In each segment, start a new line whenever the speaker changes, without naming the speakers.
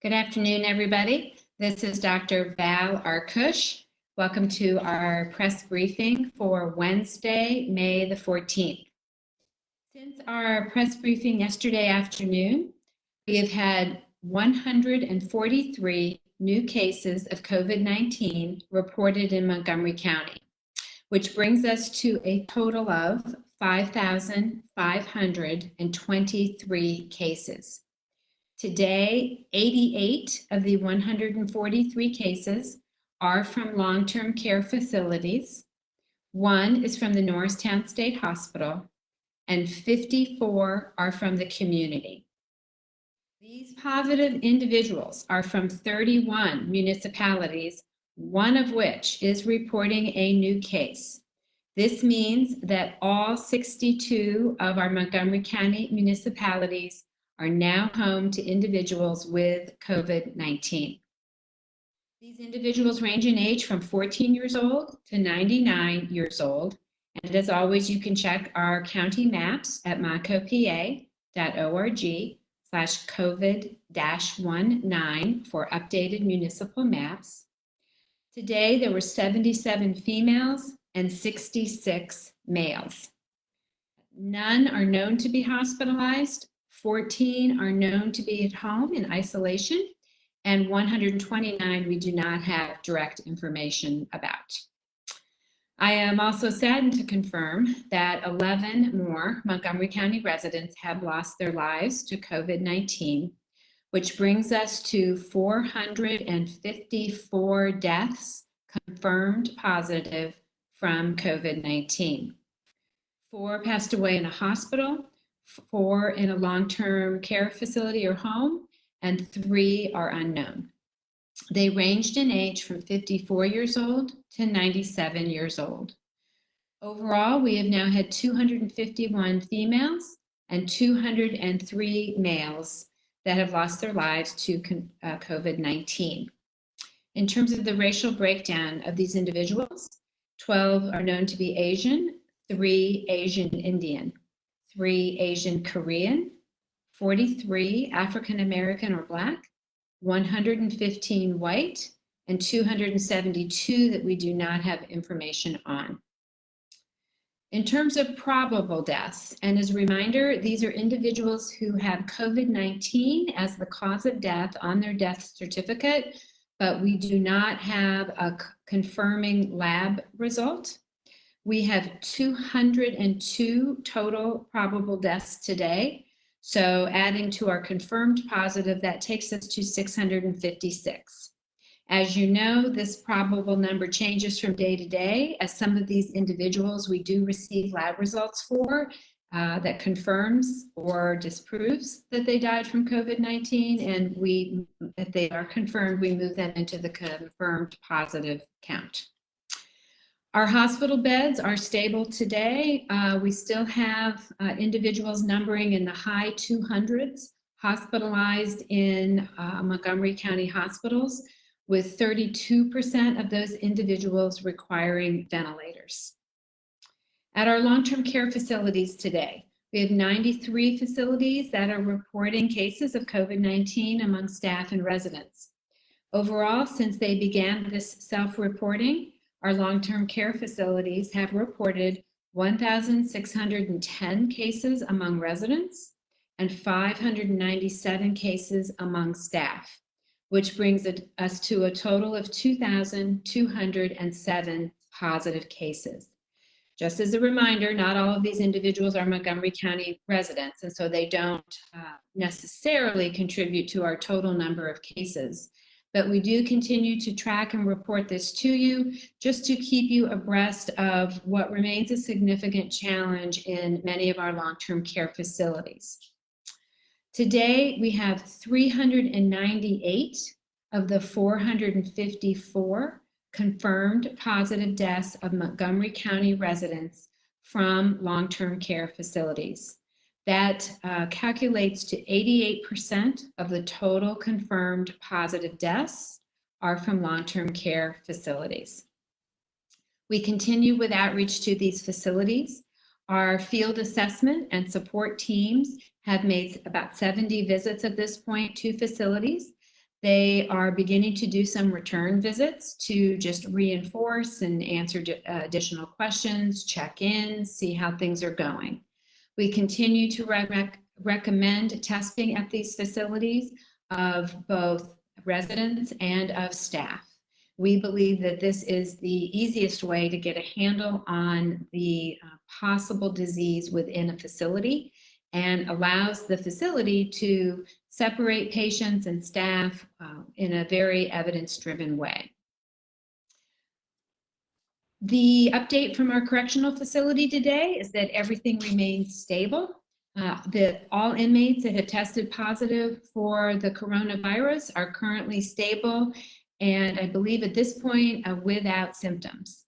Good afternoon, everybody. This is Dr. Val Arkush. Welcome to our press briefing for Wednesday, May the 14th. Since our press briefing yesterday afternoon, we have had 143 new cases of COVID-19 reported in Montgomery County, which brings us to a total of 5,523 cases. Today, 88 of the 143 cases are from long-term care facilities. One is from the Norristown State Hospital, and 54 are from the community. These positive individuals are from 31 municipalities, one of which is reporting a new case. This means that all 62 of our Montgomery County municipalities are now home to individuals with COVID-19. These individuals range in age from 14 years old to 99 years old. And as always, you can check our county maps at montcopa.org/COVID-19 for updated municipal maps. Today, there were 77 females and 66 males. None are known to be hospitalized. 14 are known to be at home in isolation, and 129 we do not have direct information about. I am also saddened to confirm that 11 more Montgomery County residents have lost their lives to COVID-19, which brings us to 454 deaths confirmed positive from COVID-19. 4 passed away in a hospital, 4 in a long-term care facility or home, and 3 are unknown. They ranged in age from 54 years old to 97 years old. Overall, we have now had 251 females and 203 males that have lost their lives to COVID-19. In terms of the racial breakdown of these individuals, 12 are known to be Asian, 3 Asian Indian, 3 Asian Korean, 43 African American or Black, 115 white, and 272 that we do not have information on. In terms of probable deaths, and as a reminder, these are individuals who have COVID-19 as the cause of death on their death certificate, but we do not have a confirming lab result. We have 202 total probable deaths today. So adding to our confirmed positive, that takes us to 656. As you know, this probable number changes from day to day, as some of these individuals we do receive lab results for that confirms or disproves that they died from COVID-19, and if they are confirmed, we move them into the confirmed positive count. Our hospital beds are stable today. We still have individuals numbering in the high 200s hospitalized in Montgomery County hospitals, with 32% of those individuals requiring ventilators. At our long-term care facilities today, we have 93 facilities that are reporting cases of COVID-19 among staff and residents. Overall, since they began this self-reporting, our long-term care facilities have reported 1,610 cases among residents and 597 cases among staff, which brings us to a total of 2,207 positive cases. Just as a reminder, not all of these individuals are Montgomery County residents, and so they don't necessarily contribute to our total number of cases. But we do continue to track and report this to you just to keep you abreast of what remains a significant challenge in many of our long-term care facilities. Today, we have 398 of the 454 confirmed positive deaths of Montgomery County residents from long-term care facilities. That calculates to 88% of the total confirmed positive deaths are from long-term care facilities. We continue with outreach to these facilities. Our field assessment and support teams have made about 70 visits at this point to facilities. They are beginning to do some return visits to just reinforce and answer additional questions, check in, see how things are going. We continue to recommend testing at these facilities of both residents and of staff. We believe that this is the easiest way to get a handle on the possible disease within a facility and allows the facility to separate patients and staff in a very evidence-driven way. The update from our correctional facility today is that everything remains stable. That all inmates that have tested positive for the coronavirus are currently stable, and I believe at this point without symptoms.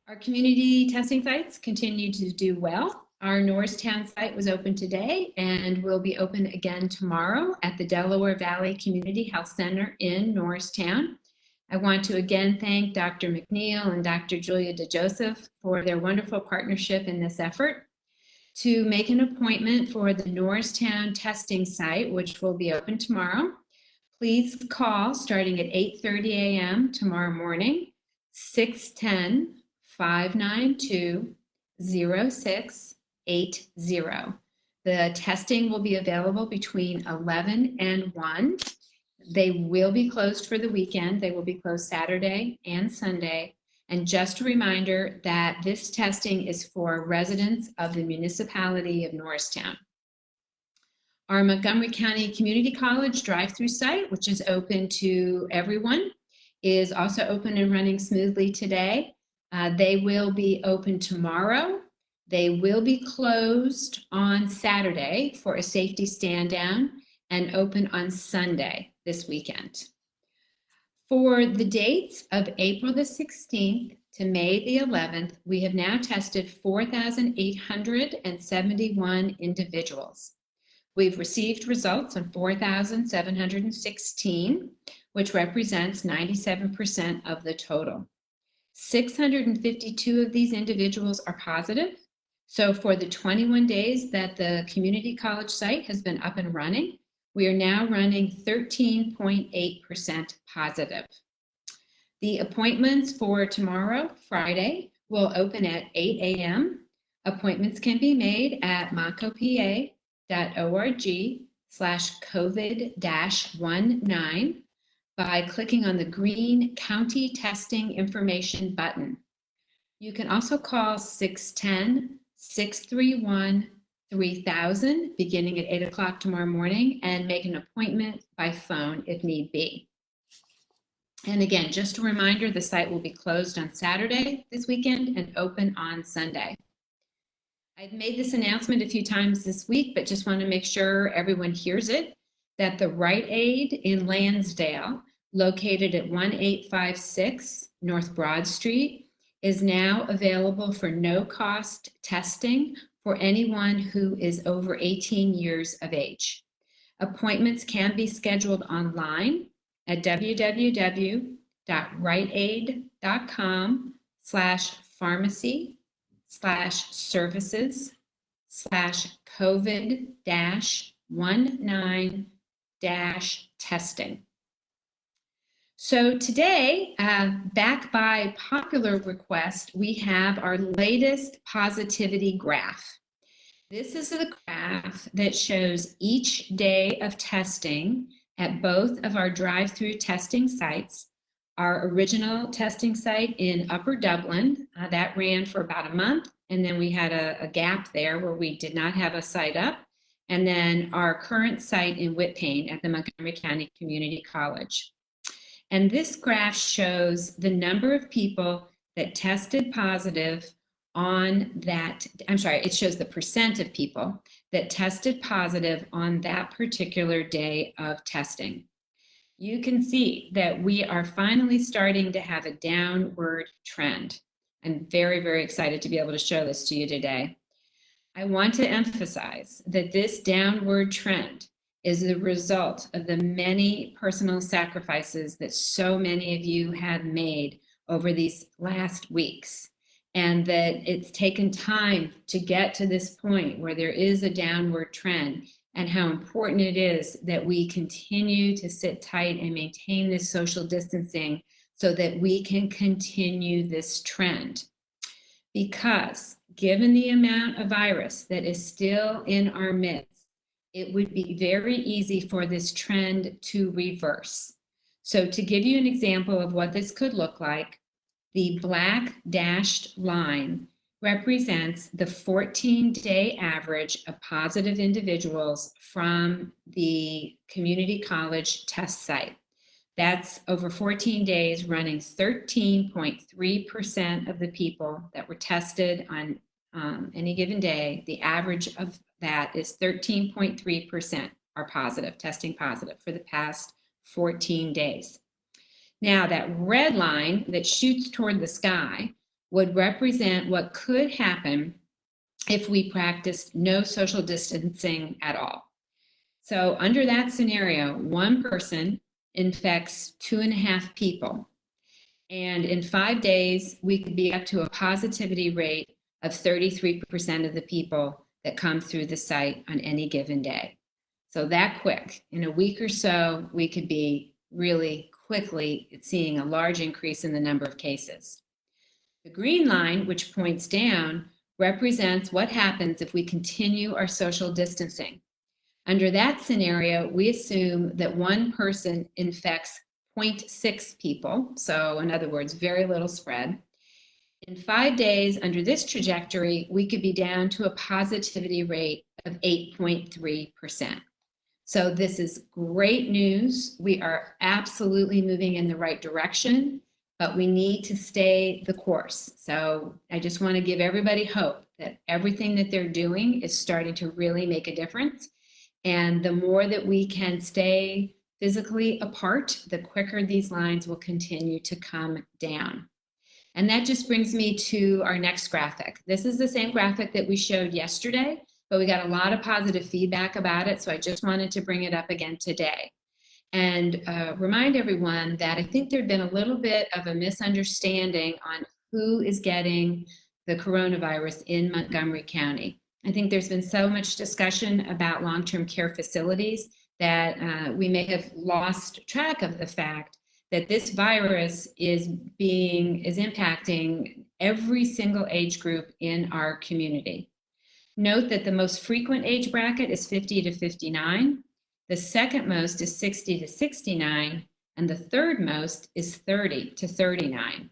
Our community testing sites continue to do well. Our Norristown site was open today and will be open again tomorrow at the Delaware Valley Community Health Center in Norristown. I want to again thank Dr. McNeil and Dr. Julia DeJoseph for their wonderful partnership in this effort. To make an appointment for the Norristown testing site, which will be open tomorrow, please call starting at 8:30 a.m. tomorrow morning, 610-592-0680. The testing will be available between 11 and 1. They will be closed for the weekend. They will be closed Saturday and Sunday. And just a reminder that this testing is for residents of the municipality of Norristown. Our Montgomery County Community College drive-through site, which is open to everyone, is also open and running smoothly today. They will be open tomorrow. They will be closed on Saturday for a safety stand down and open on Sunday this weekend. For the dates of April the 16th to May the 11th, we have now tested 4,871 individuals. We've received results on 4,716, which represents 97% of the total. 652 of these individuals are positive. So for the 21 days that the community college site has been up and running, we are now running 13.8% positive. The appointments for tomorrow, Friday, will open at 8 a.m. Appointments can be made at montcopa.org/COVID-19 by clicking on the green County Testing Information button. You can also call 610-631-3000 beginning at 8 o'clock tomorrow morning and make an appointment by phone if need be. And again, just a reminder, the site will be closed on Saturday this weekend and open on Sunday. I've made this announcement a few times this week, but just want to make sure everyone hears it, that the Rite Aid in Lansdale, located at 1856 North Broad Street, is now available for no-cost testing for anyone who is over 18 years of age. Appointments can be scheduled online at www.riteaid.com/pharmacy/services/COVID-19-testing. So today, back by popular request, we have our latest positivity graph. This is a graph that shows each day of testing at both of our drive-through testing sites. Our original testing site in Upper Dublin, that ran for about a month, and then we had a gap there where we did not have a site up. And then our current site in Whitpain at the Montgomery County Community College. And this graph shows the number of people that tested positive on that, it shows the percent of people that tested positive on that particular day of testing. You can see that we are finally starting to have a downward trend. I'm very, very excited to be able to show this to you today. I want to emphasize that this downward trend is the result of the many personal sacrifices that so many of you have made over these last weeks. and that it's taken time to get to this point where there is a downward trend, and how important it is that we continue to sit tight and maintain this social distancing so that we can continue this trend. Because given the amount of virus that is still in our midst, it would be very easy for this trend to reverse. So to give you an example of what this could look like, the black dashed line represents the 14-day average of positive individuals from the community college test site. That's over 14 days, running 13.3% of the people that were tested on any given day. The average of that is 13.3% are positive, testing positive for the past 14 days. Now, that red line that shoots toward the sky would represent what could happen if we practiced no social distancing at all. So under that scenario, one person infects 2.5 people. And in 5 days, we could be up to a positivity rate of 33% of the people that come through the site on any given day. So that quick, in a week or so, we could be really quickly seeing a large increase in the number of cases. The green line, which points down, represents what happens if we continue our social distancing. Under that scenario, we assume that one person infects 0.6 people, so in other words, very little spread. In 5 days, under this trajectory, we could be down to a positivity rate of 8.3%. So this is great news. We are absolutely moving in the right direction, but we need to stay the course. So I just want to give everybody hope that everything that they're doing is starting to really make a difference. And the more that we can stay physically apart, the quicker these lines will continue to come down. And that just brings me to our next graphic. This is the same graphic that we showed yesterday, but we got a lot of positive feedback about it, so I just wanted to bring it up again today. And remind everyone that I think there'd been a little bit of a misunderstanding on who is getting the coronavirus in Montgomery County. I think there's been so much discussion about long-term care facilities that we may have lost track of the fact that this virus is impacting every single age group in our community. Note that the most frequent age bracket is 50 to 59, the second most is 60 to 69, and the third most is 30 to 39.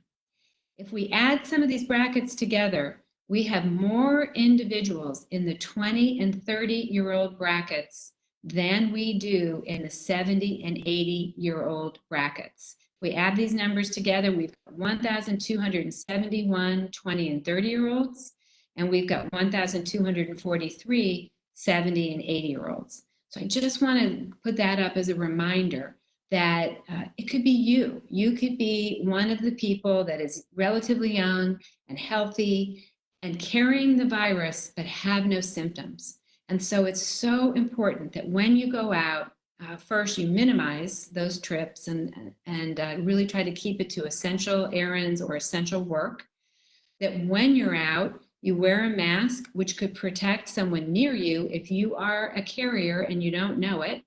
If we add some of these brackets together, we have more individuals in the 20 and 30-year-old brackets than we do in the 70 and 80-year-old brackets. If we add these numbers together, we've got 1,271 20 and 30-year-olds, and we've got 1,243 70 and 80-year-olds. So I just want to put that up as a reminder that it could be you. You could be one of the people that is relatively young and healthy and carrying the virus but have no symptoms. And so it's so important that when you go out, first you minimize those trips and really try to keep it to essential errands or essential work. That when you're out, you wear a mask, which could protect someone near you if you are a carrier and you don't know it,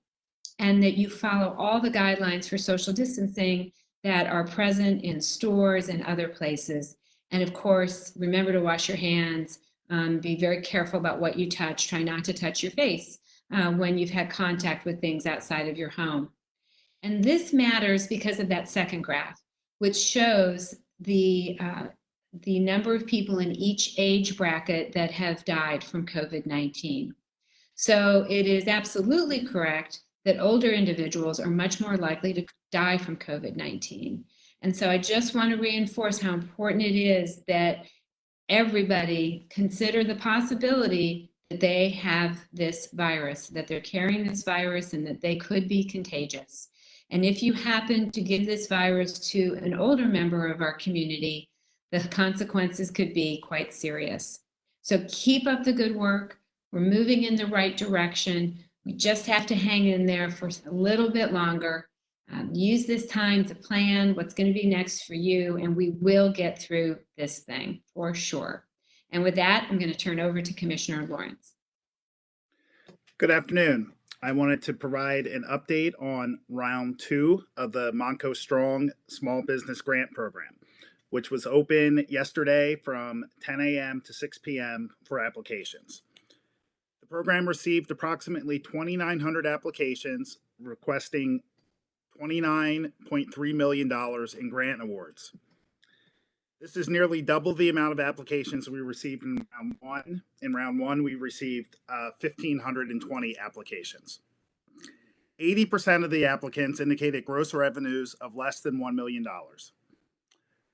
and that you follow all the guidelines for social distancing that are present in stores and other places. And of course, remember to wash your hands, be very careful about what you touch, try not to touch your face when you've had contact with things outside of your home. And this matters because of that second graph, which shows the number of people in each age bracket that have died from COVID-19. So it is absolutely correct that older individuals are much more likely to die from COVID-19. And so I just want to reinforce how important it is that everybody consider the possibility that they have this virus, that they're carrying this virus, and that they could be contagious. And if you happen to give this virus to an older member of our community, the consequences could be quite serious. So keep up the good work. We're moving in the right direction. We just have to hang in there for a little bit longer. Use this time to plan what's going to be next for you, and we will get through this thing for sure. And with that, I'm going to turn over to Commissioner Lawrence.
Good afternoon. I wanted to provide an update on round 2 of the Monco Strong Small Business Grant Program, which was open yesterday from 10 a.m. to 6 p.m. for applications. The program received approximately 2,900 applications requesting $29.3 million in grant awards. This is nearly double the amount of applications we received in round 1. In round 1, we received 1,520 applications. 80% of the applicants indicated gross revenues of less than $1 million.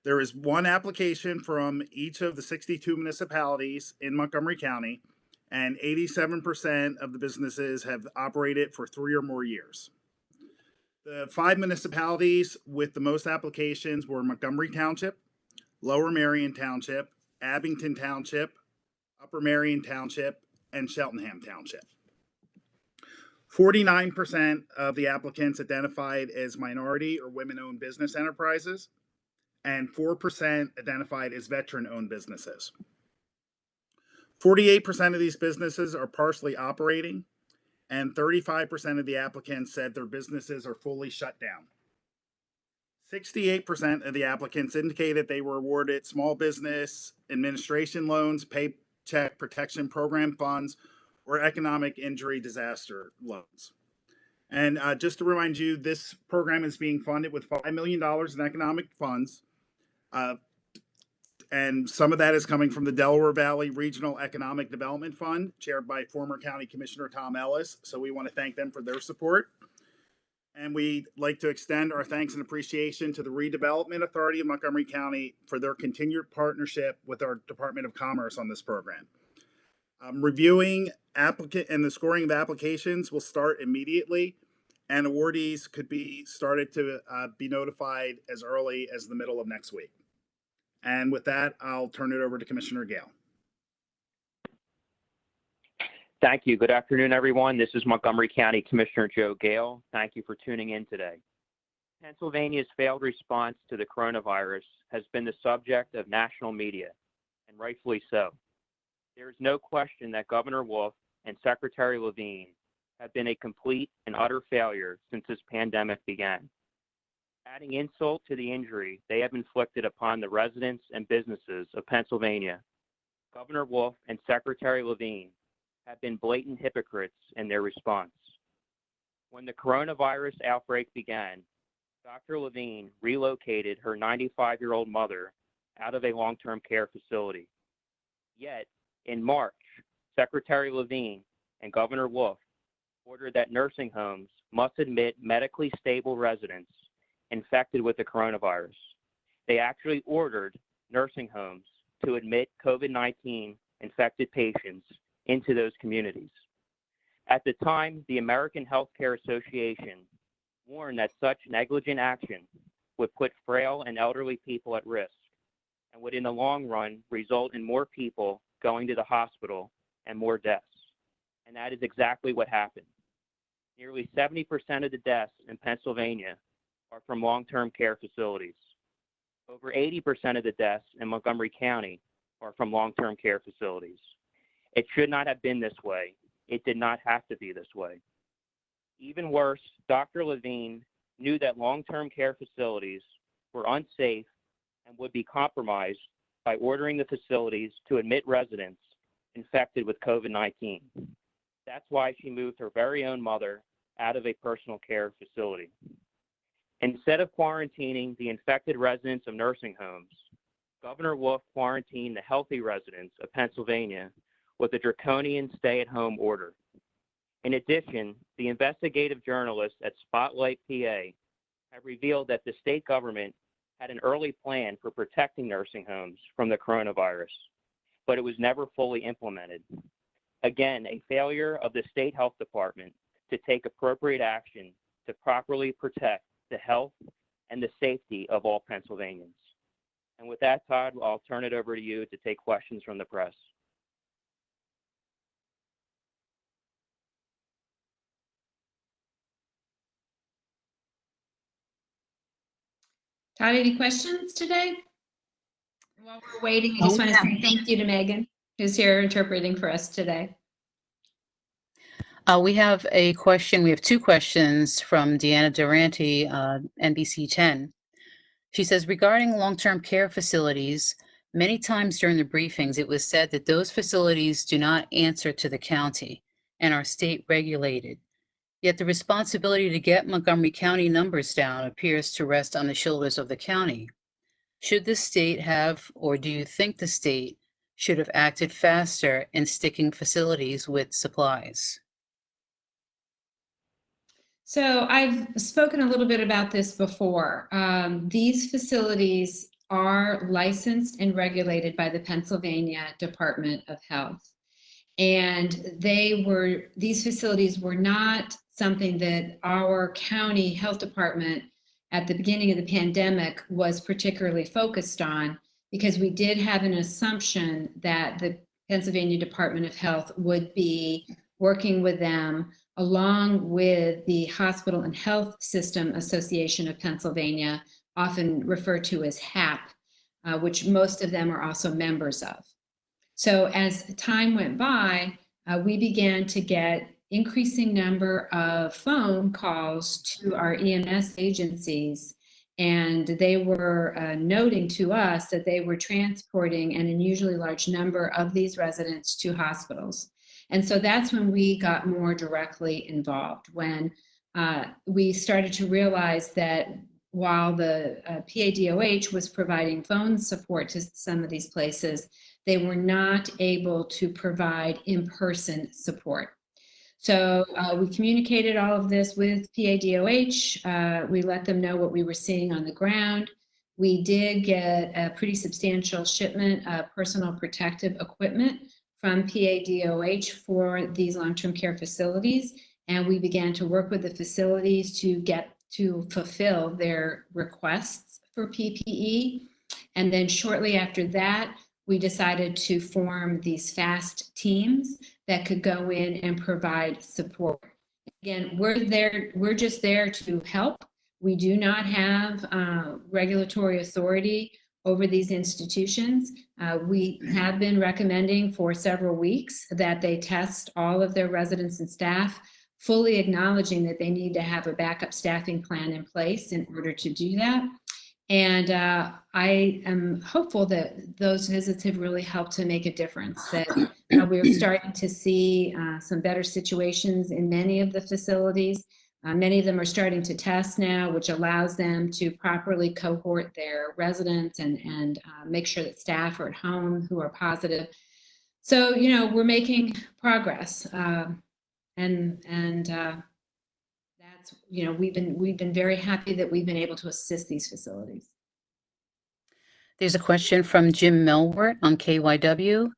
There is one application from each of the 62 municipalities in Montgomery County, and 87% of the businesses have operated for 3 or more years. The 5 municipalities with the most applications were Montgomery Township, Lower Marion Township, Abington Township, Upper Marion Township, and Cheltenham Township. 49% of the applicants identified as minority or women-owned business enterprises, and 4% identified as veteran-owned businesses. 48% of these businesses are partially operating, and 35% of the applicants said their businesses are fully shut down. 68% of the applicants indicated they were awarded small business administration loans, Paycheck Protection Program funds, or economic injury disaster loans. And just to remind you, this program is being funded with $5 million in economic funds. And some of that is coming from the Delaware Valley Regional Economic Development Fund, chaired by former County Commissioner Tom Ellis. So we want to thank them for their support. And we'd like to extend our thanks and appreciation to the Redevelopment Authority of Montgomery County for their continued partnership with our Department of Commerce on this program. Reviewing applicant and the scoring of applications will start immediately, and awardees could be started to be notified as early as the middle of next week. And with that, I'll turn it over to Commissioner Gale.
Thank you. Good afternoon, everyone. This is Montgomery County Commissioner Joe Gale. Thank you for tuning in today. Pennsylvania's failed response to the coronavirus has been the subject of national media, and rightfully so. There is no question that Governor Wolf and Secretary Levine have been a complete and utter failure since this pandemic began. Adding insult to the injury they have inflicted upon the residents and businesses of Pennsylvania, Governor Wolf and Secretary Levine have been blatant hypocrites in their response. When the coronavirus outbreak began, Dr. Levine relocated her 95-year-old mother out of a long-term care facility. Yet, in March, Secretary Levine and Governor Wolf ordered that nursing homes must admit medically stable residents infected with the coronavirus. They actually ordered nursing homes to admit COVID-19 infected patients into those communities. At the time, the American Healthcare Association warned that such negligent action would put frail and elderly people at risk and would in the long run result in more people going to the hospital and more deaths. And that is exactly what happened. Nearly 70% of the deaths in Pennsylvania are from long-term care facilities. Over 80% of the deaths in Montgomery County are from long-term care facilities. It should not have been this way. It did not have to be this way. Even worse, Dr. Levine knew that long-term care facilities were unsafe and would be compromised by ordering the facilities to admit residents infected with COVID-19. That's why she moved her very own mother out of a personal care facility. Instead of quarantining the infected residents of nursing homes, Governor Wolf quarantined the healthy residents of Pennsylvania with a draconian stay-at-home order. In addition, the investigative journalists at Spotlight, PA, have revealed that the state government had an early plan for protecting nursing homes from the coronavirus, but it was never fully implemented. Again, a failure of the state health department to take appropriate action to properly protect the health and the safety of all Pennsylvanians. And with that, Todd, I'll turn it over to you to take questions from the press.
Todd, any questions today? While we're waiting, I just want to say thank you to Megan, who's here interpreting for us today.
We have a question. We have two questions from Deanna Durante, NBC 10. She says, regarding long-term care facilities, many times during the briefings, it was said that those facilities do not answer to the county and are state regulated. Yet the responsibility to get Montgomery County numbers down appears to rest on the shoulders of the county. Should the state have, or do you think the state should have acted faster in sticking facilities with supplies?
So I've spoken a little bit about this before. These facilities are licensed and regulated by the Pennsylvania Department of Health. And these facilities were not something that our county health department at the beginning of the pandemic was particularly focused on, because we did have an assumption that the Pennsylvania Department of Health would be working with them along with the Hospital and Health System Association of Pennsylvania, often referred to as HAP, which most of them are also members of. So as time went by, we began to get increasing number of phone calls to our EMS agencies, and they were noting to us that they were transporting an unusually large number of these residents to hospitals. And so that's when we got more directly involved, when we started to realize that while the PADOH was providing phone support to some of these places, they were not able to provide in-person support. So we communicated all of this with PADOH. We let them know what we were seeing on the ground. We did get a pretty substantial shipment of personal protective equipment from PADOH for these long-term care facilities, and we began to work with the facilities to fulfill their requests for PPE. And then shortly after that, we decided to form these fast teams that could go in and provide support. Again, we're just there to help. We do not have regulatory authority over these institutions. We have been recommending for several weeks that they test all of their residents and staff, fully acknowledging that they need to have a backup staffing plan in place in order to do that. And I am hopeful that those visits have really helped to make a difference, that we're starting to see some better situations in many of the facilities. Many of them are starting to test now, which allows them to properly cohort their residents and make sure that staff are at home who are positive. So, you know, we're making progress. That's, you know, we've been very happy that we've been able to assist these facilities.
There's a question from Jim Melwart on KYW.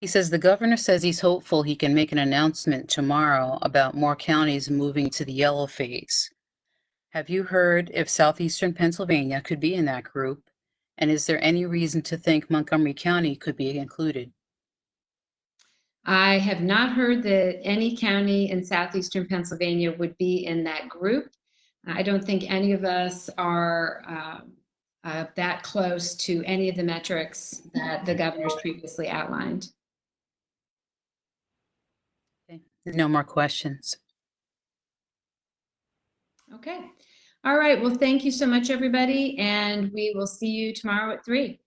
He says the governor says he's hopeful he can make an announcement tomorrow about more counties moving to the yellow phase. Have you heard if southeastern Pennsylvania could be in that group? And is there any reason to think Montgomery County could be included?
I have not heard that any county in southeastern Pennsylvania would be in that group. I don't think any of us are that close to any of the metrics that the governor's previously outlined.
Okay. No more questions.
Okay. All right. Well, thank you so much, everybody. And we will see you tomorrow at 3.